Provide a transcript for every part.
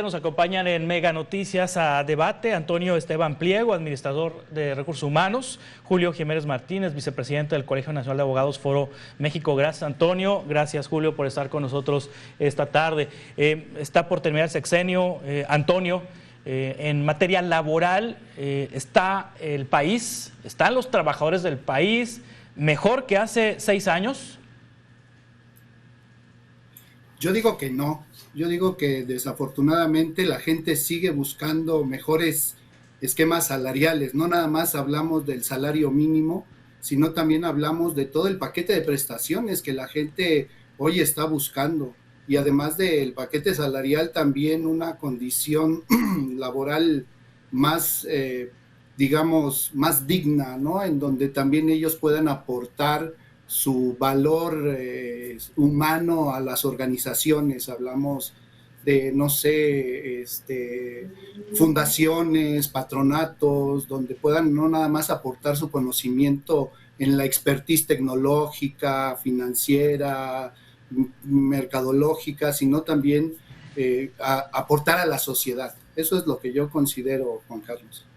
Nos acompañan en Mega Noticias a debate Antonio Esteban Pliego, administrador de Recursos Humanos, Julio Jiménez Martínez, vicepresidente del Colegio Nacional de Abogados Foro México. Gracias, Antonio. Gracias, Julio, por estar con nosotros esta tarde. Está por terminar el sexenio. Antonio, en materia laboral, ¿está el país, están los trabajadores del país mejor que hace 6 años? Yo digo que no. Yo digo que desafortunadamente la gente sigue buscando mejores esquemas salariales. No nada más hablamos del salario mínimo, sino también hablamos de todo el paquete de prestaciones que la gente hoy está buscando. Y además del paquete salarial, también una condición laboral más, digamos, más digna, ¿no? En donde también ellos puedan aportar su valor humano a las organizaciones. Hablamos de, no sé, fundaciones, patronatos, donde puedan no nada más aportar su conocimiento en la expertise tecnológica, financiera, mercadológica, sino también aportar a la sociedad. Eso es lo que yo considero, Juan Carlos.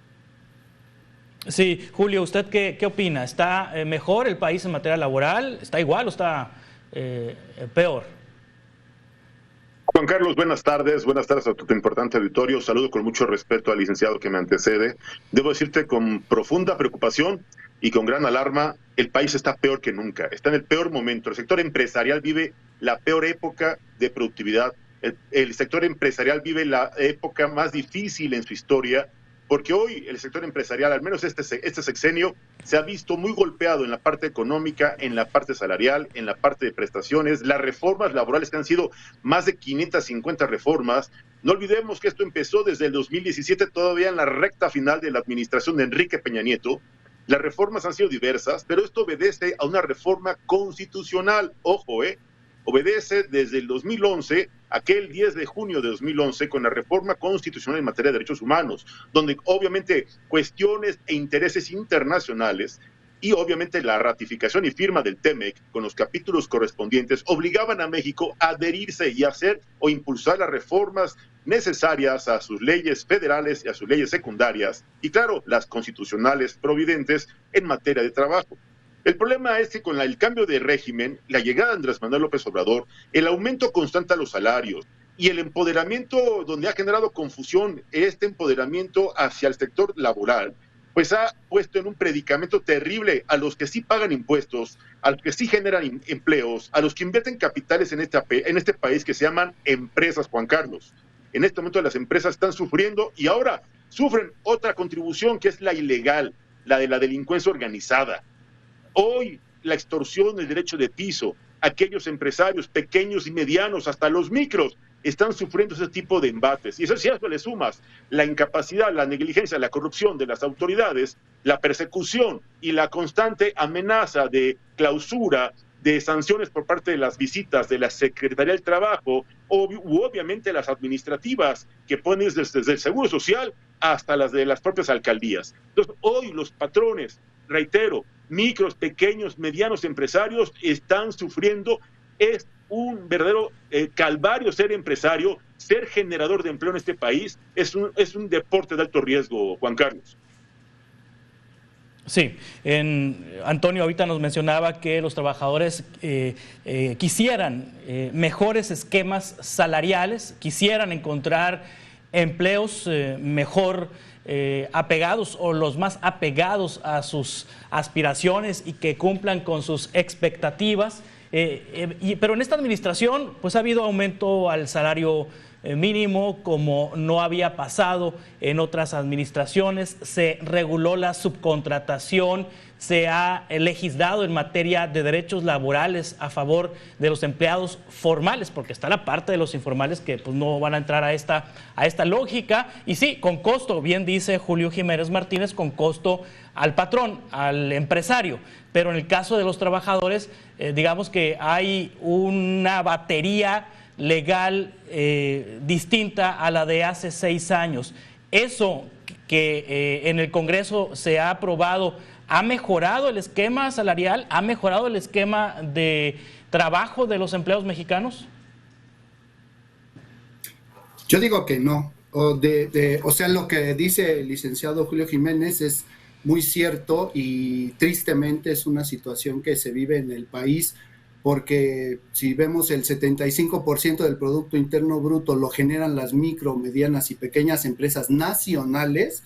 Sí, Julio, ¿usted qué opina? ¿Está mejor el país en materia laboral? ¿Está igual o está peor? Juan Carlos, buenas tardes a tu importante auditorio. Saludo con mucho respeto al licenciado que me antecede. Debo decirte con profunda preocupación y con gran alarma, el país está peor que nunca, está en el peor momento. El sector empresarial vive la peor época de productividad. El sector empresarial vive la época más difícil en su historia, porque hoy el sector empresarial, al menos este sexenio, se ha visto muy golpeado en la parte económica, en la parte salarial, en la parte de prestaciones, las reformas laborales que han sido más de 550 reformas. No olvidemos que esto empezó desde el 2017, todavía en la recta final de la administración de Enrique Peña Nieto. Las reformas han sido diversas, pero esto obedece a una reforma constitucional. Ojo, obedece desde el 2011, aquel 10 de junio de 2011, con la reforma constitucional en materia de derechos humanos, donde obviamente cuestiones e intereses internacionales y obviamente la ratificación y firma del TEMEC con los capítulos correspondientes obligaban a México a adherirse y hacer o impulsar las reformas necesarias a sus leyes federales y a sus leyes secundarias, y claro, las constitucionales providentes en materia de trabajo. El problema es que con el cambio de régimen, la llegada de Andrés Manuel López Obrador, el aumento constante a los salarios y el empoderamiento donde ha generado confusión, este empoderamiento hacia el sector laboral, pues ha puesto en un predicamento terrible a los que sí pagan impuestos, a los que sí generan empleos, a los que invierten capitales en este país que se llaman empresas, Juan Carlos. En este momento las empresas están sufriendo y ahora sufren otra contribución que es la ilegal, la de la delincuencia organizada. Hoy la extorsión, el derecho de piso, aquellos empresarios pequeños y medianos, hasta los micros, están sufriendo ese tipo de embates. Y eso, si a eso le sumas la incapacidad, la negligencia, la corrupción de las autoridades, la persecución y la constante amenaza de clausura, de sanciones por parte de las visitas de la Secretaría del Trabajo, u obviamente las administrativas que ponen desde el Seguro Social hasta las de las propias alcaldías. Entonces, hoy los patrones, reitero, micros, pequeños, medianos empresarios están sufriendo. Es un verdadero calvario ser empresario, ser generador de empleo en este país. Es un deporte de alto riesgo, Juan Carlos. Sí, Antonio ahorita nos mencionaba que los trabajadores quisieran mejores esquemas salariales, quisieran encontrar empleos mejor apegados o los más apegados a sus aspiraciones y que cumplan con sus expectativas. Pero en esta administración pues ha habido aumento al salario mínimo como no había pasado en otras administraciones, se reguló la subcontratación, se ha legislado en materia de derechos laborales a favor de los empleados formales, porque está la parte de los informales que pues, no van a entrar a esta lógica, y sí, con costo, bien dice Julio Jiménez Martínez, con costo al patrón, al empresario, pero en el caso de los trabajadores, digamos que hay una batería legal distinta a la de hace 6 años. Eso que en el Congreso se ha aprobado, ¿ha mejorado el esquema salarial? ¿Ha mejorado el esquema de trabajo de los empleados mexicanos? Yo digo que no. O sea, lo que dice el licenciado Julio Jiménez es muy cierto y tristemente es una situación que se vive en el país porque si vemos el 75% del Producto Interno Bruto lo generan las micro, medianas y pequeñas empresas nacionales,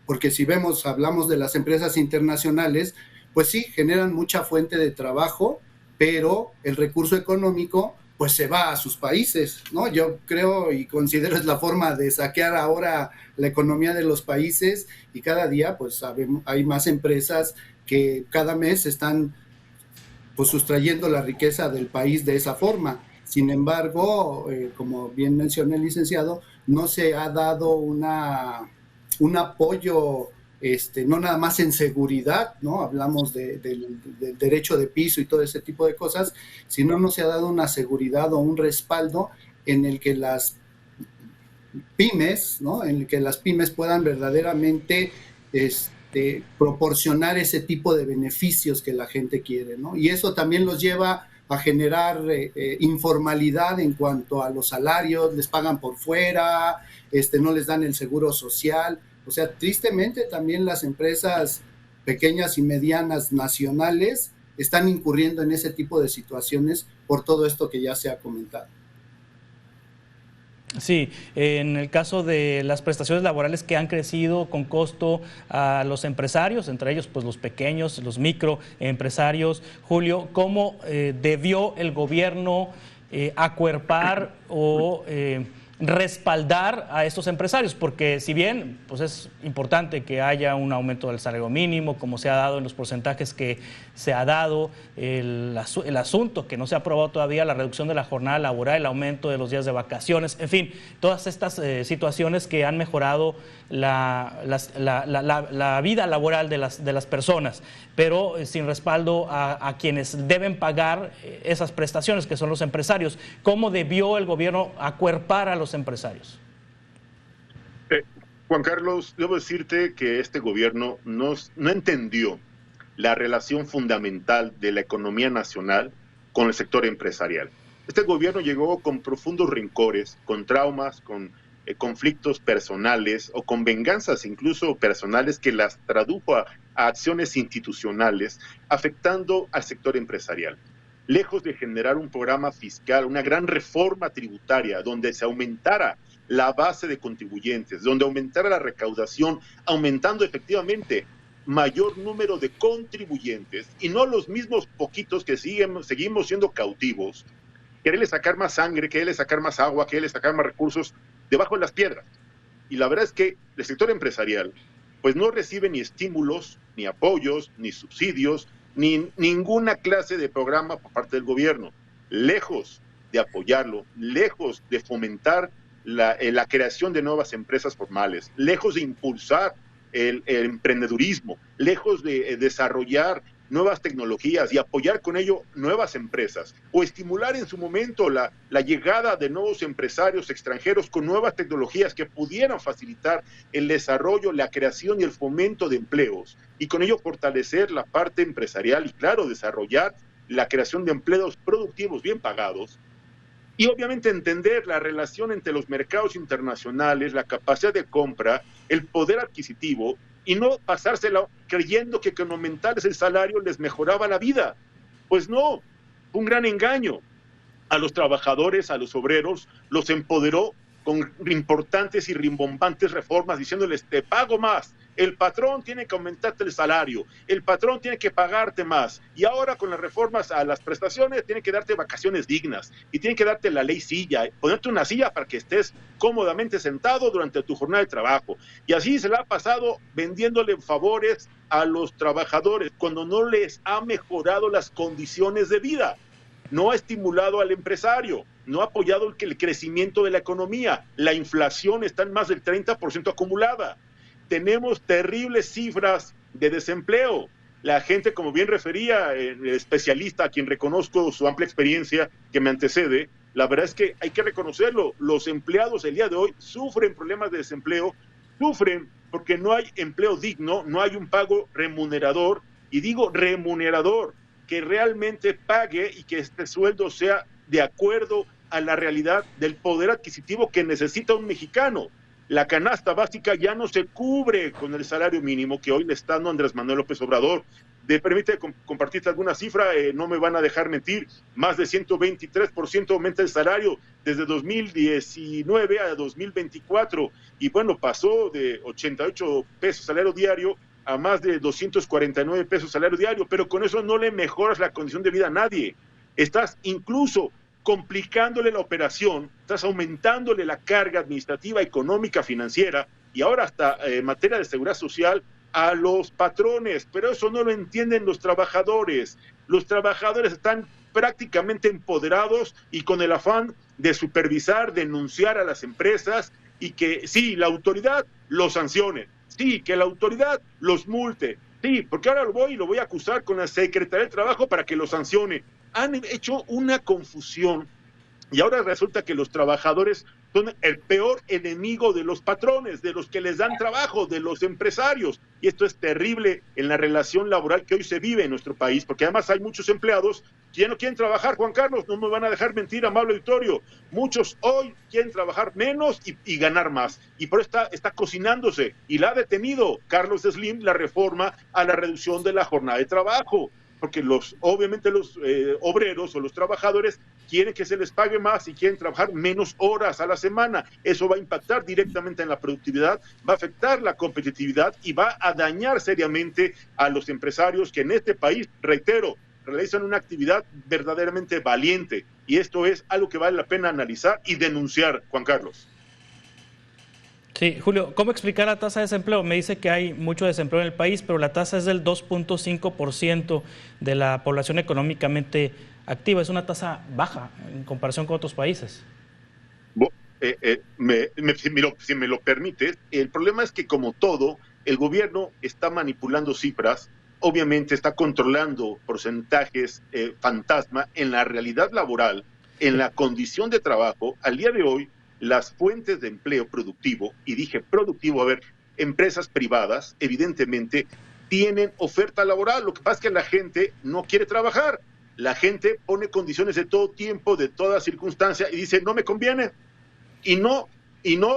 porque si vemos, hablamos de las empresas internacionales, pues sí, generan mucha fuente de trabajo, pero el recurso económico pues se va a sus países, ¿no? Yo creo y considero es la forma de saquear ahora la economía de los países y cada día pues sabemos, hay más empresas que cada mes están pues sustrayendo la riqueza del país de esa forma. Sin embargo, como bien mencionó el licenciado, no se ha dado un apoyo, no nada más en seguridad, ¿no? Hablamos del derecho de piso y todo ese tipo de cosas, sino no se ha dado una seguridad o un respaldo en el que las pymes, ¿no? En el que las pymes puedan verdaderamente proporcionar ese tipo de beneficios que la gente quiere, ¿no? Y eso también los lleva a generar informalidad en cuanto a los salarios, les pagan por fuera, no les dan el seguro social. O sea, tristemente también las empresas pequeñas y medianas nacionales están incurriendo en ese tipo de situaciones por todo esto que ya se ha comentado. Sí, en el caso de las prestaciones laborales que han crecido con costo a los empresarios, entre ellos pues los pequeños, los microempresarios, Julio, ¿cómo debió el gobierno acuerpar o respaldar a estos empresarios? Porque si bien pues es importante que haya un aumento del salario mínimo, como se ha dado en los porcentajes que se ha dado, el asunto que no se ha aprobado todavía, la reducción de la jornada laboral, el aumento de los días de vacaciones, en fin, todas estas situaciones que han mejorado la vida laboral de las personas, pero sin respaldo a quienes deben pagar esas prestaciones, que son los empresarios. ¿Cómo debió el gobierno acuerpar a los empresarios? Juan Carlos, debo decirte que este gobierno no entendió la relación fundamental de la economía nacional con el sector empresarial. Este gobierno llegó con profundos rencores, con traumas, con conflictos personales o con venganzas incluso personales que las tradujo a acciones institucionales afectando al sector empresarial. Lejos de generar un programa fiscal, una gran reforma tributaria donde se aumentara la base de contribuyentes, donde aumentara la recaudación, aumentando efectivamente mayor número de contribuyentes y no los mismos poquitos que seguimos siendo cautivos, quererle sacar más sangre, quererle sacar más agua, quererle sacar más recursos debajo de las piedras. Y la verdad es que el sector empresarial pues no recibe ni estímulos, ni apoyos, ni subsidios, ni ninguna clase de programa por parte del gobierno. Lejos de apoyarlo, lejos de fomentar la creación de nuevas empresas formales, lejos de impulsar el emprendedurismo, lejos de desarrollar nuevas tecnologías y apoyar con ello nuevas empresas, o estimular en su momento la llegada de nuevos empresarios extranjeros con nuevas tecnologías que pudieran facilitar el desarrollo, la creación y el fomento de empleos, y con ello fortalecer la parte empresarial y, claro, desarrollar la creación de empleos productivos bien pagados. Y obviamente entender la relación entre los mercados internacionales, la capacidad de compra, el poder adquisitivo, y no pasársela creyendo que con aumentarles el salario les mejoraba la vida. Pues no, fue un gran engaño. A los trabajadores, a los obreros, los empoderó con importantes y rimbombantes reformas diciéndoles: te pago más, el patrón tiene que aumentarte el salario, el patrón tiene que pagarte más, y ahora con las reformas a las prestaciones tiene que darte vacaciones dignas, y tiene que darte la ley silla, ponerte una silla para que estés cómodamente sentado durante tu jornada de trabajo. Y así se la ha pasado vendiéndole favores a los trabajadores cuando no les ha mejorado las condiciones de vida. No ha estimulado al empresario, no ha apoyado el crecimiento de la economía. La inflación está en más del 30% acumulada. Tenemos terribles cifras de desempleo. La gente, como bien refería el especialista, a quien reconozco su amplia experiencia que me antecede, la verdad es que hay que reconocerlo. Los empleados el día de hoy sufren problemas de desempleo, sufren porque no hay empleo digno, no hay un pago remunerador, y digo remunerador, que realmente pague y que este sueldo sea de acuerdo a la realidad del poder adquisitivo que necesita un mexicano. La canasta básica ya no se cubre con el salario mínimo que hoy le está dando Andrés Manuel López Obrador. Permite compartirte alguna cifra, no me van a dejar mentir, más de 123% aumenta el salario desde 2019 a 2024, y bueno, pasó de 88 pesos salario diario a más de 249 pesos salario diario, pero con eso no le mejoras la condición de vida a nadie. Estás incluso complicándole la operación, estás aumentándole la carga administrativa, económica, financiera, y ahora hasta en materia de seguridad social a los patrones, pero eso no lo entienden los trabajadores. Los trabajadores están prácticamente empoderados y con el afán de supervisar, denunciar a las empresas y que sí, la autoridad los sancione, sí, que la autoridad los multe, sí, porque ahora lo voy a acusar con la Secretaría del Trabajo para que los sancione. Han hecho una confusión y ahora resulta que los trabajadores son el peor enemigo de los patrones, de los que les dan trabajo, de los empresarios. Y esto es terrible en la relación laboral que hoy se vive en nuestro país, porque además hay muchos empleados que ya no quieren trabajar, Juan Carlos, no me van a dejar mentir, amable auditorio. Muchos hoy quieren trabajar menos y ganar más. Y por eso está cocinándose. Y la ha detenido Carlos Slim la reforma a la reducción de la jornada de trabajo, porque obviamente los obreros o los trabajadores quieren que se les pague más y quieren trabajar menos horas a la semana. Eso va a impactar directamente en la productividad, va a afectar la competitividad y va a dañar seriamente a los empresarios que en este país, reitero, realizan una actividad verdaderamente valiente. Y esto es algo que vale la pena analizar y denunciar, Juan Carlos. Sí, Julio, ¿cómo explicar la tasa de desempleo? Me dice que hay mucho desempleo en el país, pero la tasa es del 2.5% de la población económicamente activa. Es una tasa baja en comparación con otros países. Si me lo permites, el problema es que, como todo, el gobierno está manipulando cifras, obviamente está controlando porcentajes fantasma en la realidad laboral, en la condición de trabajo. Al día de hoy, las fuentes de empleo productivo, y dije productivo, a ver, empresas privadas, evidentemente, tienen oferta laboral. Lo que pasa es que la gente no quiere trabajar. La gente pone condiciones de todo tiempo, de toda circunstancia, y dice, no me conviene. Y no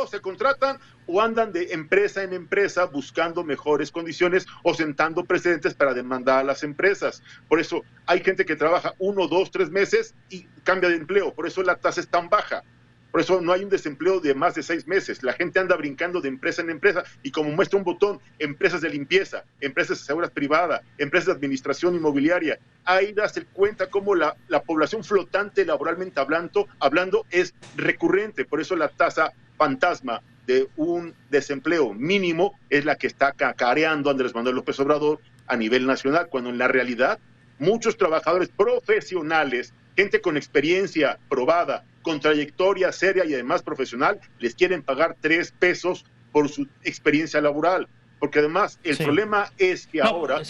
se contratan o andan de empresa en empresa buscando mejores condiciones o sentando precedentes para demandar a las empresas. Por eso hay gente que trabaja 1, 2, 3 meses y cambia de empleo. Por eso la tasa es tan baja. Por eso no hay un desempleo de más de 6 meses. La gente anda brincando de empresa en empresa y, como muestra un botón, empresas de limpieza, empresas de seguridad privada, empresas de administración inmobiliaria. Ahí das cuenta cómo la población flotante laboralmente hablando es recurrente. Por eso la tasa fantasma de un desempleo mínimo es la que está cacareando Andrés Manuel López Obrador a nivel nacional, cuando en la realidad muchos trabajadores profesionales, gente con experiencia probada, con trayectoria seria y además profesional, les quieren pagar 3 pesos por su experiencia laboral. Porque además el problema es que ahora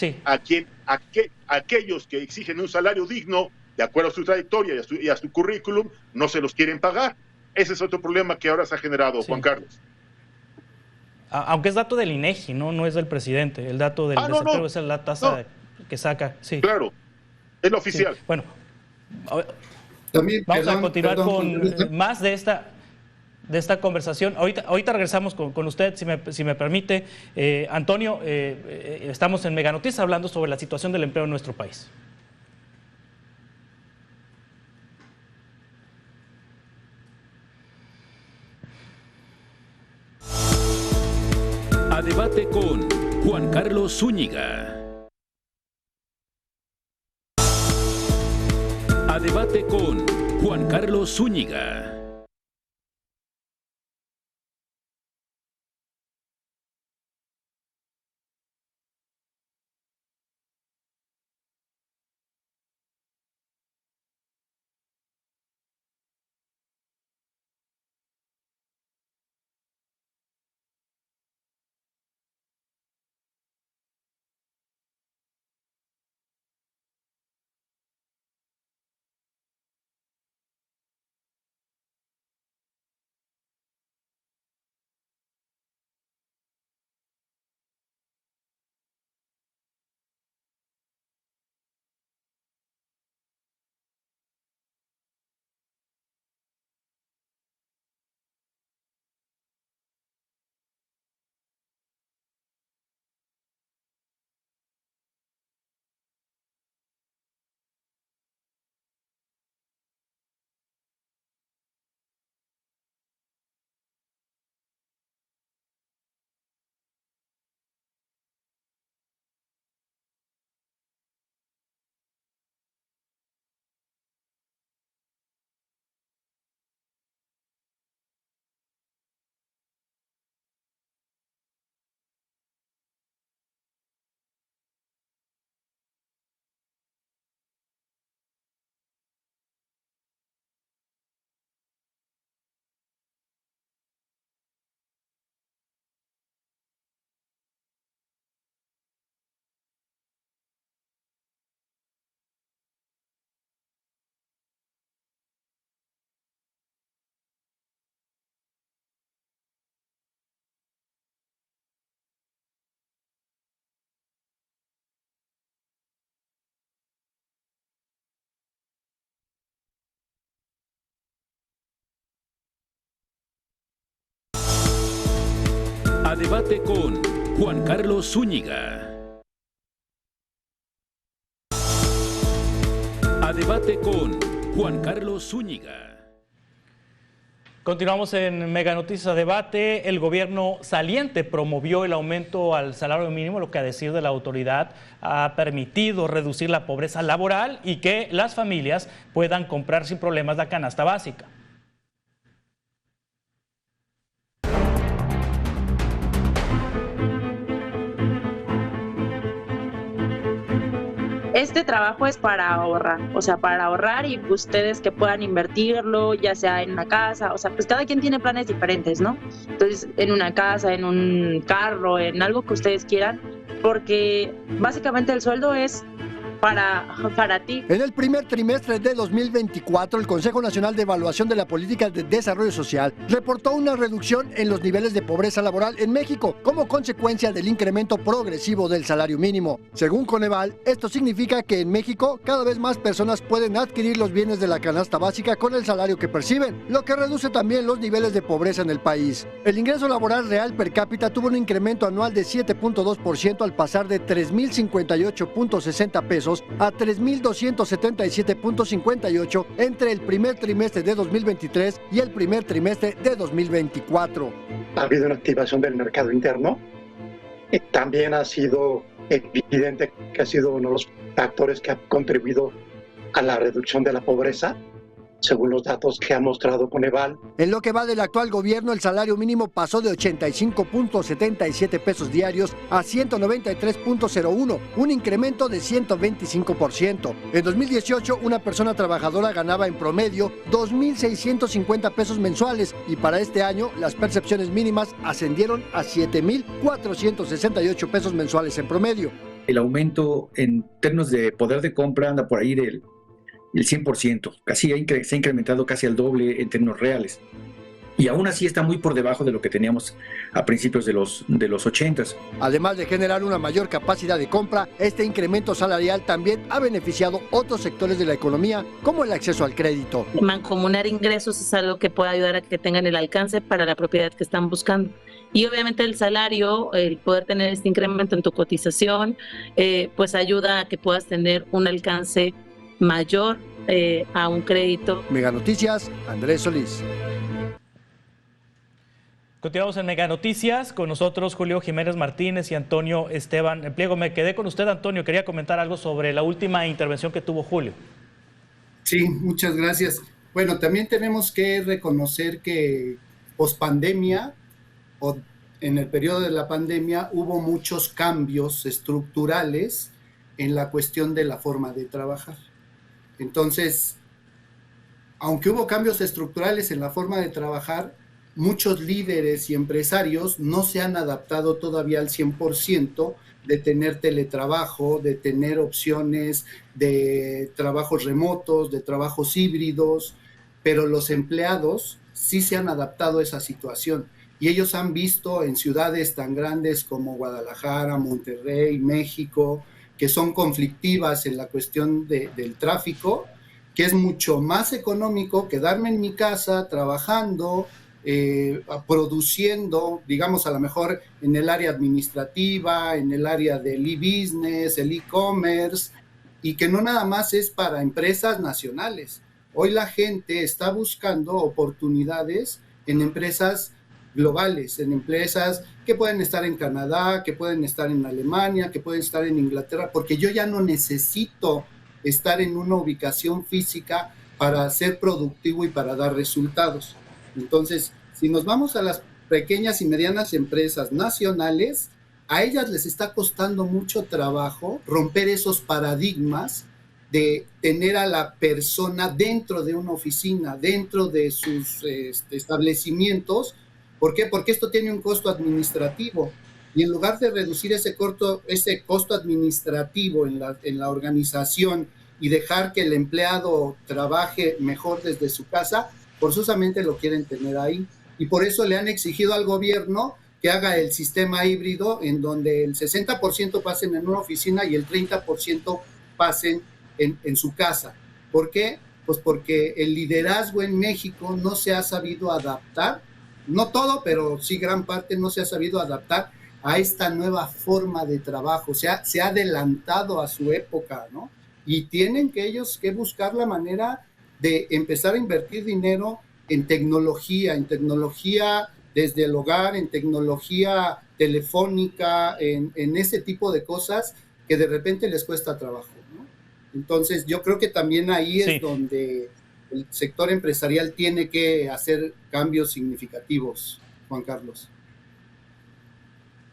aquellos que exigen un salario digno, de acuerdo a su trayectoria y a su currículum, no se los quieren pagar. Ese es otro problema que ahora se ha generado, Juan Carlos. Aunque es dato del INEGI, no es del presidente. El dato del desempleo es la tasa que saca. Sí. Claro, es lo oficial. Sí. Bueno, también, vamos a continuar con más de esta conversación. Ahorita regresamos con usted, si me permite. Antonio, estamos en Mega Noticias hablando sobre la situación del empleo en nuestro país. A debate con Juan Carlos Zúñiga. A debate con Juan Carlos Zúñiga. A debate con Juan Carlos Zúñiga. A debate con Juan Carlos Zúñiga. Continuamos en Mega Noticias a Debate. El gobierno saliente promovió el aumento al salario mínimo, lo que a decir de la autoridad ha permitido reducir la pobreza laboral y que las familias puedan comprar sin problemas la canasta básica. Este trabajo es para ahorrar, o sea, para ahorrar y ustedes que puedan invertirlo, ya sea en una casa, o sea, pues cada quien tiene planes diferentes, ¿no? Entonces, en una casa, en un carro, en algo que ustedes quieran, porque básicamente el sueldo es para ti. En el primer trimestre de 2024, el Consejo Nacional de Evaluación de la Política de Desarrollo Social reportó una reducción en los niveles de pobreza laboral en México como consecuencia del incremento progresivo del salario mínimo. Según Coneval, esto significa que en México cada vez más personas pueden adquirir los bienes de la canasta básica con el salario que perciben, lo que reduce también los niveles de pobreza en el país. El ingreso laboral real per cápita tuvo un incremento anual de 7.2% al pasar de 3,058.60 pesos a 3,277.58 entre el primer trimestre de 2023 y el primer trimestre de 2024. Ha habido una activación del mercado interno. También ha sido evidente que ha sido uno de los factores que ha contribuido a la reducción de la pobreza, según los datos que ha mostrado Coneval. En lo que va del actual gobierno, el salario mínimo pasó de 85.77 pesos diarios a 193.01, un incremento de 125%. En 2018, una persona trabajadora ganaba en promedio 2,650 pesos mensuales y para este año las percepciones mínimas ascendieron a 7,468 pesos mensuales en promedio. El aumento en términos de poder de compra anda por ahí del 100%, casi se ha incrementado casi al doble en términos reales. Y aún así está muy por debajo de lo que teníamos a principios de los 80s. Además de generar una mayor capacidad de compra, este incremento salarial también ha beneficiado otros sectores de la economía, como el acceso al crédito. Mancomunar ingresos es algo que puede ayudar a que tengan el alcance para la propiedad que están buscando. Y obviamente el salario, el poder tener este incremento en tu cotización, pues ayuda a que puedas tener un alcance mayor a un crédito. Mega Noticias, Andrés Solís. Continuamos en Mega Noticias, con nosotros Julio Jiménez Martínez y Antonio Esteban Pliego. Me quedé con usted, Antonio, quería comentar algo sobre la última intervención que tuvo Julio. Sí, muchas gracias. Bueno, también tenemos que reconocer que pospandemia o en el periodo de la pandemia hubo muchos cambios estructurales en la cuestión de la forma de trabajar. Entonces, aunque hubo cambios estructurales en la forma de trabajar, muchos líderes y empresarios no se han adaptado todavía al 100% de tener teletrabajo, de tener opciones de trabajos remotos, de trabajos híbridos, pero los empleados sí se han adaptado a esa situación. Y ellos han visto en ciudades tan grandes como Guadalajara, Monterrey, México, que son conflictivas en la cuestión del tráfico, que es mucho más económico quedarme en mi casa trabajando, produciendo, digamos a lo mejor en el área administrativa, en el área del e-business, el e-commerce, y que no nada más es para empresas nacionales. Hoy la gente está buscando oportunidades en empresas globales, en empresas que pueden estar en Canadá, que pueden estar en Alemania, que pueden estar en Inglaterra, porque yo ya no necesito estar en una ubicación física para ser productivo y para dar resultados. Entonces, si nos vamos a las pequeñas y medianas empresas nacionales, a ellas les está costando mucho trabajo romper esos paradigmas de tener a la persona dentro de una oficina, dentro de sus establecimientos. ¿Por qué? Porque esto tiene un costo administrativo y en lugar de reducir ese costo administrativo en la organización y dejar que el empleado trabaje mejor desde su casa, forzosamente lo quieren tener ahí. Y por eso le han exigido al gobierno que haga el sistema híbrido en donde el 60% pasen en una oficina y el 30% pasen en su casa. ¿Por qué? Pues porque el liderazgo en México no se ha sabido adaptar no todo, pero sí gran parte no se ha sabido adaptar a esta nueva forma de trabajo, o sea, se ha adelantado a su época, ¿no? Y tienen que ellos que buscar la manera de empezar a invertir dinero en tecnología desde el hogar, en tecnología telefónica, en ese tipo de cosas que de repente les cuesta trabajo, ¿no? Entonces yo creo que también ahí es donde el sector empresarial tiene que hacer cambios significativos, Juan Carlos.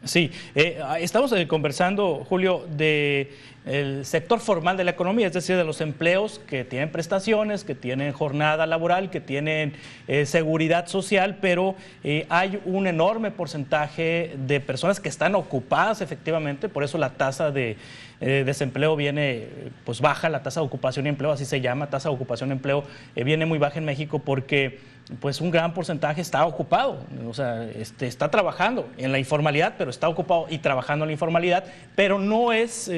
Sí, estamos conversando, Julio, del sector formal de la economía, es decir, de los empleos que tienen prestaciones, que tienen jornada laboral, que tienen seguridad social, pero hay un enorme porcentaje de personas que están ocupadas efectivamente, por eso la tasa de desempleo viene pues baja, la tasa de ocupación y empleo, así se llama, tasa de ocupación y empleo, viene muy baja en México porque pues un gran porcentaje está ocupado, o sea, está trabajando en la informalidad, pero está ocupado y trabajando en la informalidad, pero no es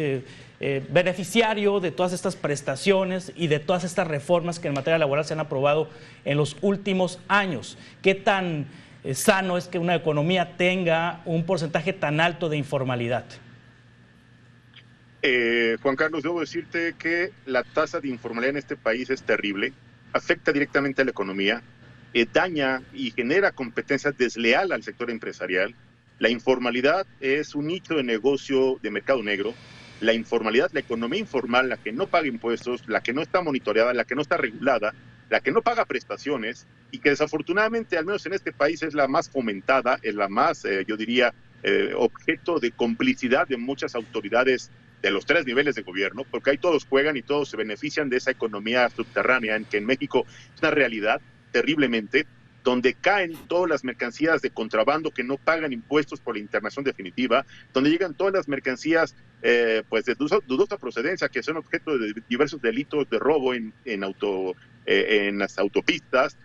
beneficiario de todas estas prestaciones y de todas estas reformas que en materia laboral se han aprobado en los últimos años. ¿Qué tan sano es que una economía tenga un porcentaje tan alto de informalidad? Juan Carlos, debo decirte que la tasa de informalidad en este país es terrible, afecta directamente a la economía, daña y genera competencia desleal al sector empresarial. La informalidad es un nicho de negocio de mercado negro. La informalidad, la economía informal, la que no paga impuestos, la que no está monitoreada, la que no está regulada, la que no paga prestaciones y que desafortunadamente, al menos en este país, es la más fomentada, es la más, yo diría, objeto de complicidad de muchas autoridades de los 3 niveles de gobierno, porque ahí todos juegan y todos se benefician de esa economía subterránea, en que en México es una realidad terriblemente, donde caen todas las mercancías de contrabando que no pagan impuestos por la internación definitiva, donde llegan todas las mercancías pues de dudosa procedencia, que son objeto de diversos delitos de robo en las autopistas,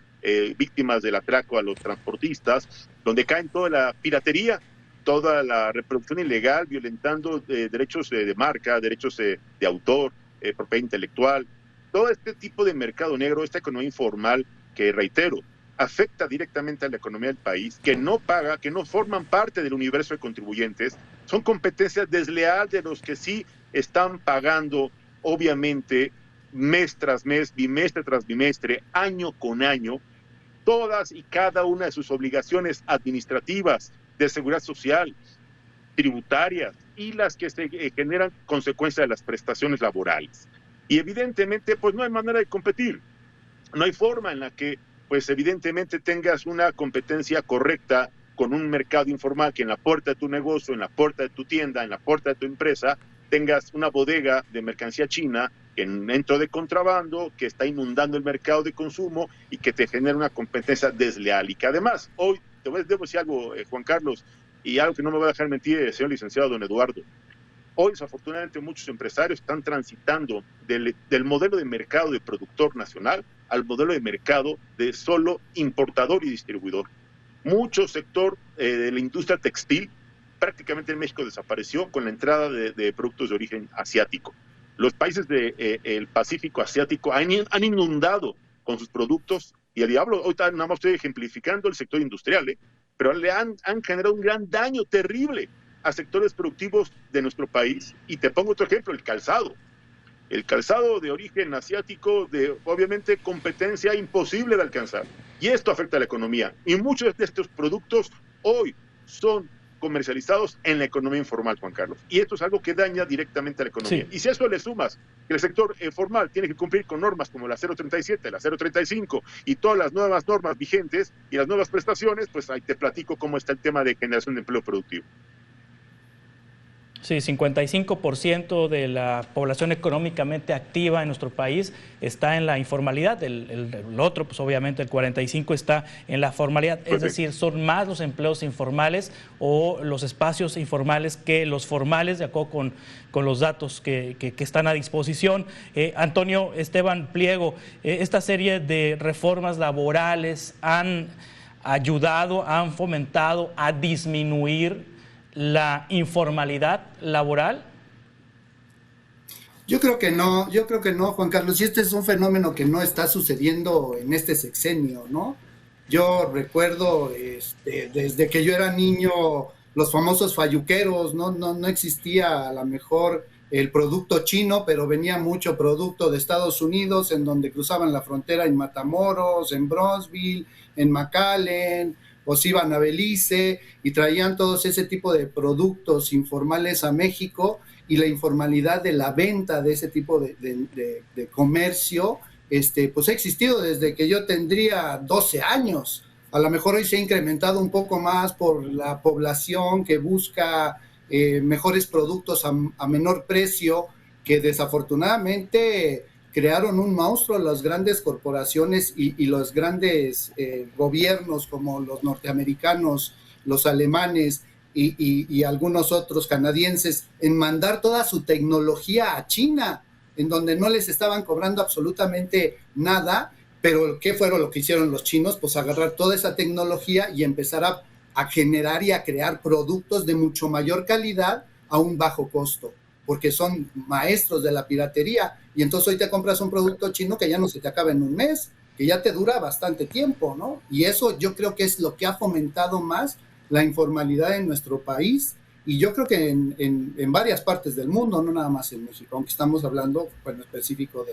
víctimas del atraco a los transportistas, donde caen toda la piratería, toda la reproducción ilegal, violentando derechos de marca, derechos de autor, propiedad intelectual, todo este tipo de mercado negro, esta economía informal que, reitero, afecta directamente a la economía del país, que no paga, que no forman parte del universo de contribuyentes, son competencias desleal de los que sí están pagando, obviamente, mes tras mes, bimestre tras bimestre, año con año, todas y cada una de sus obligaciones administrativas, de seguridad social, tributarias y las que se generan consecuencia de las prestaciones laborales. Y evidentemente, pues no hay manera de competir, no hay forma en la que pues evidentemente tengas una competencia correcta con un mercado informal, que en la puerta de tu negocio, en la puerta de tu tienda, en la puerta de tu empresa, tengas una bodega de mercancía china que entra de contrabando, que está inundando el mercado de consumo y que te genera una competencia desleal. Y que además, hoy, te debo decir algo, Juan Carlos, y algo que no me va a dejar mentir, señor licenciado don Eduardo. Hoy, desafortunadamente, muchos empresarios están transitando del modelo de mercado de productor nacional al modelo de mercado de solo importador y distribuidor. Mucho sector de la industria textil prácticamente en México desapareció con la entrada de productos de origen asiático. Los países del Pacífico asiático han inundado con sus productos, y el diablo, hoy nada más estoy ejemplificando el sector industrial, pero le han generado un gran daño terrible a sectores productivos de nuestro país. Y te pongo otro ejemplo, el calzado. El calzado de origen asiático, de obviamente competencia imposible de alcanzar. Y esto afecta a la economía. Y muchos de estos productos hoy son comercializados en la economía informal, Juan Carlos. Y esto es algo que daña directamente a la economía. Sí. Y si a eso le sumas que el sector formal tiene que cumplir con normas como la 037, la 035 y todas las nuevas normas vigentes y las nuevas prestaciones, pues ahí te platico cómo está el tema de generación de empleo productivo. Sí, 55% de la población económicamente activa en nuestro país está en la informalidad, el otro, pues obviamente el 45% está en la formalidad, es decir, son más los empleos informales o los espacios informales que los formales, de acuerdo con los datos que están a disposición. Antonio Esteban Pliego, esta serie de reformas laborales han ayudado, han fomentado a disminuir la informalidad laboral. Yo creo que no, Juan Carlos, y este es un fenómeno que no está sucediendo en este sexenio, ¿no? Yo recuerdo desde que yo era niño los famosos falluqueros, no existía a lo mejor el producto chino, pero venía mucho producto de Estados Unidos, en donde cruzaban la frontera en Matamoros, en Bronzeville, en McAllen, o se iban a Belice y traían todos ese tipo de productos informales a México, y la informalidad de la venta de ese tipo de comercio, pues ha existido desde que yo tendría 12 años. A lo mejor hoy se ha incrementado un poco más por la población que busca mejores productos a menor precio, que desafortunadamente crearon un monstruo las grandes corporaciones y los grandes gobiernos como los norteamericanos, los alemanes y algunos otros canadienses, en mandar toda su tecnología a China, en donde no les estaban cobrando absolutamente nada. Pero ¿qué fueron lo que hicieron los chinos? Pues agarrar toda esa tecnología y empezar a generar y a crear productos de mucho mayor calidad a un bajo costo, porque son maestros de la piratería. Y entonces hoy te compras un producto chino que ya no se te acaba en un mes, que ya te dura bastante tiempo, ¿no? Y eso yo creo que es lo que ha fomentado más la informalidad en nuestro país, y yo creo que en varias partes del mundo, no nada más en México, aunque estamos hablando en específico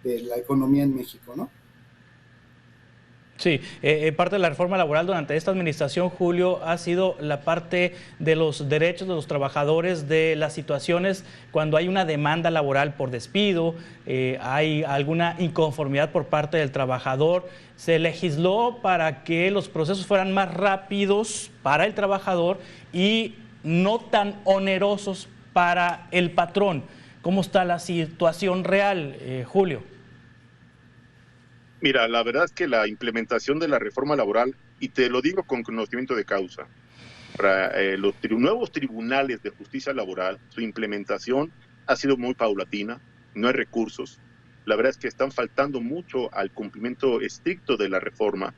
de la economía en México, ¿no? Sí, parte de la reforma laboral durante esta administración, Julio, ha sido la parte de los derechos de los trabajadores, de las situaciones cuando hay una demanda laboral por despido, hay alguna inconformidad por parte del trabajador. Se legisló para que los procesos fueran más rápidos para el trabajador y no tan onerosos para el patrón. ¿Cómo está la situación real, Julio? Mira, la verdad es que la implementación de la reforma laboral, y te lo digo con conocimiento de causa, para los nuevos tribunales de justicia laboral, su implementación ha sido muy paulatina, no hay recursos. La verdad es que están faltando mucho al cumplimiento estricto de la reforma.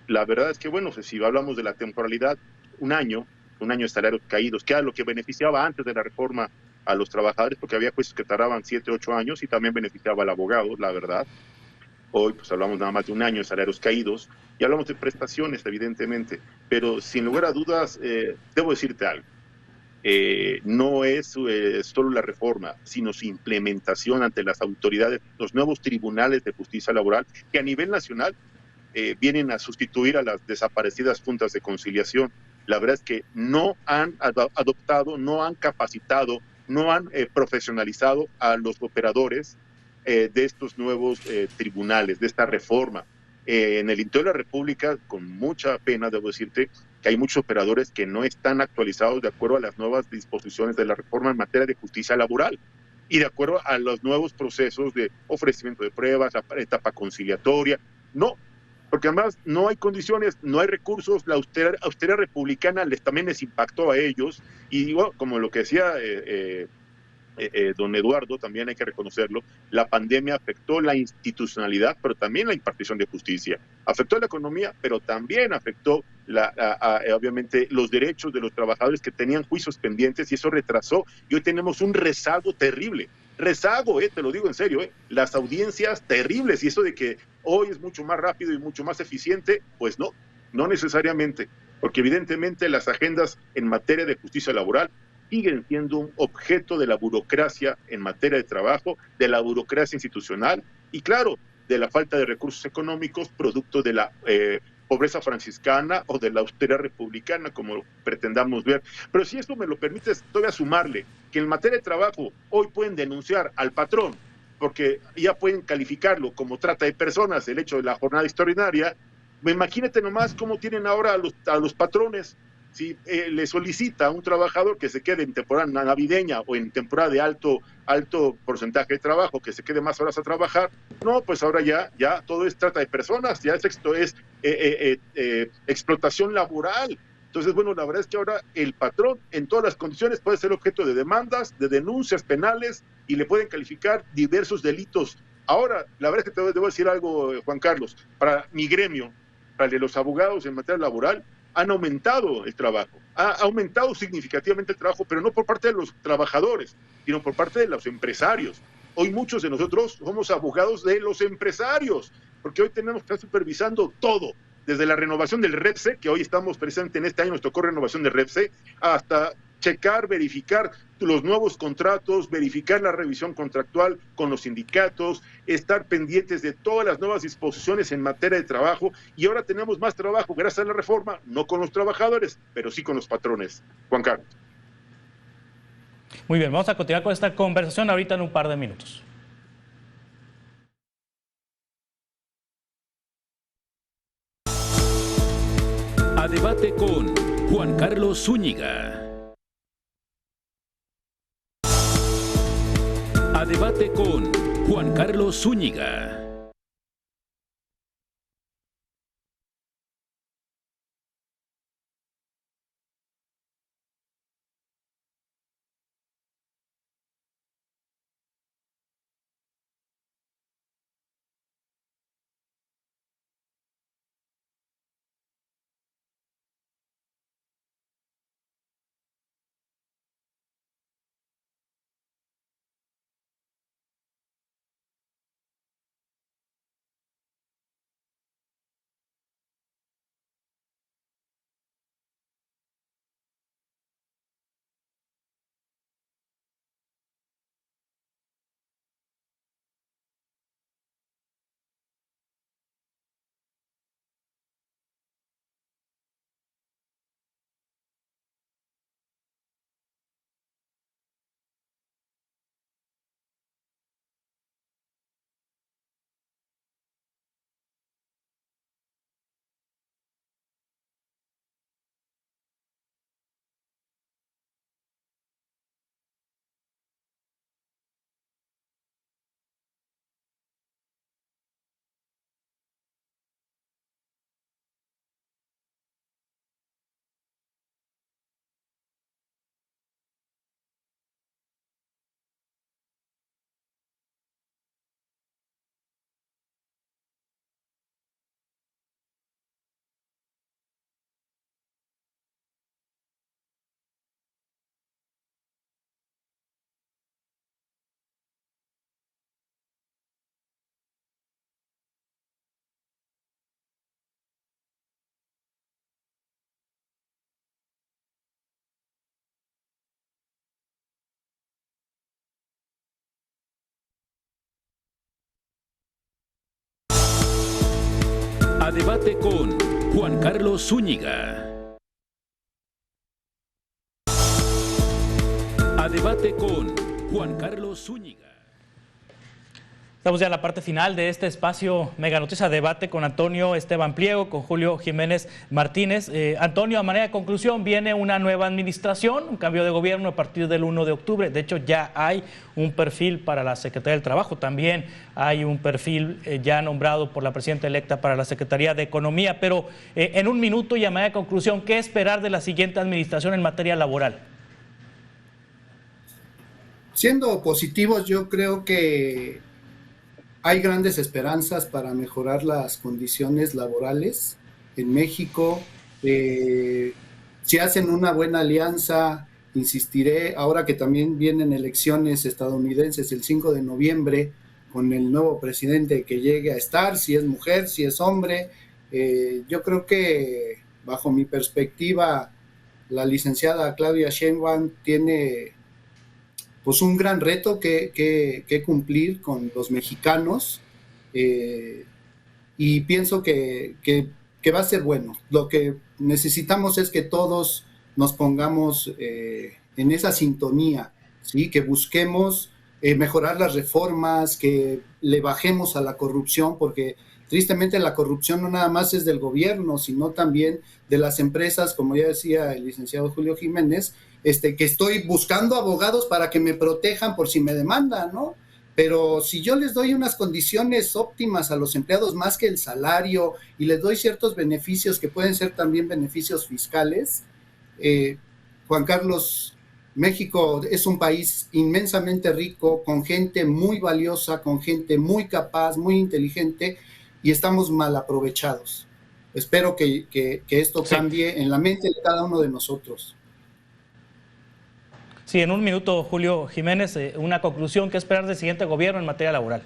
La verdad es que, bueno, si hablamos de la temporalidad, un año de salarios caídos, que era lo que beneficiaba antes de la reforma a los trabajadores, porque había jueces que tardaban 7, 8 años y también beneficiaba al abogado, la verdad. Hoy pues hablamos nada más de un año de salarios caídos y hablamos de prestaciones, evidentemente, pero sin lugar a dudas, debo decirte algo. No es solo la reforma, sino su implementación ante las autoridades, los nuevos tribunales de justicia laboral, que a nivel nacional vienen a sustituir a las desaparecidas juntas de conciliación. La verdad es que no han adoptado, no han capacitado, no han profesionalizado a los operadores de estos nuevos tribunales, de esta reforma. En el interior de la República, con mucha pena, debo decirte que hay muchos operadores que no están actualizados de acuerdo a las nuevas disposiciones de la reforma en materia de justicia laboral y de acuerdo a los nuevos procesos de ofrecimiento de pruebas, la etapa conciliatoria. No, porque además no hay condiciones, no hay recursos. La austeridad republicana también les impactó a ellos, y digo, como lo que decía don Eduardo, también hay que reconocerlo, la pandemia afectó la institucionalidad, pero también la impartición de justicia. Afectó la economía, pero también afectó obviamente los derechos de los trabajadores que tenían juicios pendientes, y eso retrasó, y hoy tenemos un rezago terrible. Rezago, te lo digo en serio, las audiencias terribles, y eso de que hoy es mucho más rápido y mucho más eficiente, pues no necesariamente, porque evidentemente las agendas en materia de justicia laboral siguen siendo un objeto de la burocracia en materia de trabajo, de la burocracia institucional y, claro, de la falta de recursos económicos producto de la pobreza franciscana o de la austeridad republicana, como pretendamos ver. Pero si esto me lo permites, voy a sumarle que en materia de trabajo hoy pueden denunciar al patrón, porque ya pueden calificarlo como trata de personas, el hecho de la jornada extraordinaria. Imagínate nomás cómo tienen ahora a los patrones. Si le solicita a un trabajador que se quede en temporada navideña o en temporada de alto porcentaje de trabajo, que se quede más horas a trabajar, no, pues ahora ya todo es trata de personas, ya esto es explotación laboral. Entonces, bueno, la verdad es que ahora el patrón en todas las condiciones puede ser objeto de demandas, de denuncias penales, y le pueden calificar diversos delitos. Ahora, la verdad es que te debo decir algo, Juan Carlos, para mi gremio, para el de los abogados en materia laboral, han aumentado el trabajo, ha aumentado significativamente el trabajo, pero no por parte de los trabajadores, sino por parte de los empresarios. Hoy muchos de nosotros somos abogados de los empresarios, porque hoy tenemos que estar supervisando todo, desde la renovación del REPSE, que hoy estamos precisamente en este año, nos tocó renovación del REPSE, hasta checar, verificar los nuevos contratos, verificar la revisión contractual con los sindicatos, estar pendientes de todas las nuevas disposiciones en materia de trabajo, y ahora tenemos más trabajo gracias a la reforma, no con los trabajadores, pero sí con los patrones. Juan Carlos. Muy bien, vamos a continuar con esta conversación ahorita en un par de minutos. A debate con Juan Carlos Zúñiga. A debate con Juan Carlos Zúñiga. A debate con Juan Carlos Zúñiga. A debate con Juan Carlos Zúñiga. Estamos ya en la parte final de este espacio Mega Noticias Debate con Antonio Esteban Pliego, con Julio Jiménez Martínez. Antonio, a manera de conclusión, viene una nueva administración, un cambio de gobierno a partir del 1 de octubre. De hecho, ya hay un perfil para la Secretaría del Trabajo, también hay un perfil ya nombrado por la presidenta electa para la Secretaría de Economía. Pero en un minuto y a manera de conclusión, ¿qué esperar de la siguiente administración en materia laboral? Siendo positivos, yo creo que hay grandes esperanzas para mejorar las condiciones laborales en México. Si hacen una buena alianza, insistiré, ahora que también vienen elecciones estadounidenses el 5 de noviembre, con el nuevo presidente que llegue a estar, si es mujer, si es hombre, yo creo que, bajo mi perspectiva, la licenciada Claudia Sheinbaum tiene pues un gran reto que cumplir con los mexicanos, y pienso que va a ser bueno. Lo que necesitamos es que todos nos pongamos en esa sintonía, ¿sí? Que busquemos mejorar las reformas, que le bajemos a la corrupción, porque tristemente la corrupción no nada más es del gobierno, sino también de las empresas, como ya decía el licenciado Julio Jiménez, que estoy buscando abogados para que me protejan por si me demandan, ¿no? Pero si yo les doy unas condiciones óptimas a los empleados, más que el salario, y les doy ciertos beneficios que pueden ser también beneficios fiscales, Juan Carlos, México es un país inmensamente rico, con gente muy valiosa, con gente muy capaz, muy inteligente, y estamos mal aprovechados. Espero que esto cambie en la mente de cada uno de nosotros. Sí, en un minuto, Julio Jiménez, una conclusión, ¿qué esperar del siguiente gobierno en materia laboral?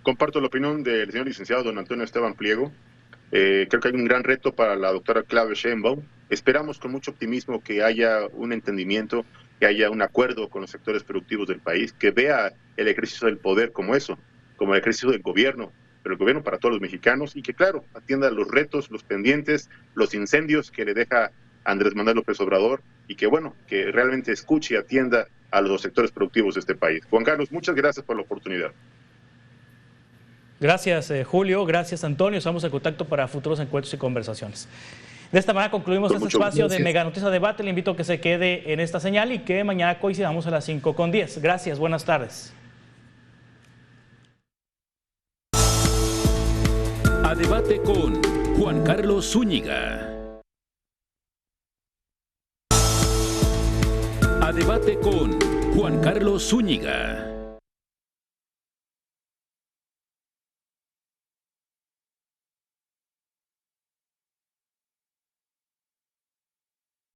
Comparto la opinión del señor licenciado don Antonio Esteban Pliego. Creo que hay un gran reto para la doctora Claudia Sheinbaum. Esperamos con mucho optimismo que haya un entendimiento, que haya un acuerdo con los sectores productivos del país, que vea el ejercicio del poder como eso, como el ejercicio del gobierno, pero el gobierno para todos los mexicanos, y que, claro, atienda los retos, los pendientes, los incendios que le deja Andrés Manuel López Obrador, y que, bueno, que realmente escuche y atienda a los sectores productivos de este país. Juan Carlos, muchas gracias por la oportunidad. Gracias, Julio. Gracias, Antonio. Estamos en contacto para futuros encuentros y conversaciones. De esta manera concluimos este espacio de Mega Noticias Debate. Le invito a que se quede en esta señal y que mañana coincidamos a las 5:10. Gracias, buenas tardes. A Debate con Juan Carlos Zúñiga. A Debate con Juan Carlos Zúñiga.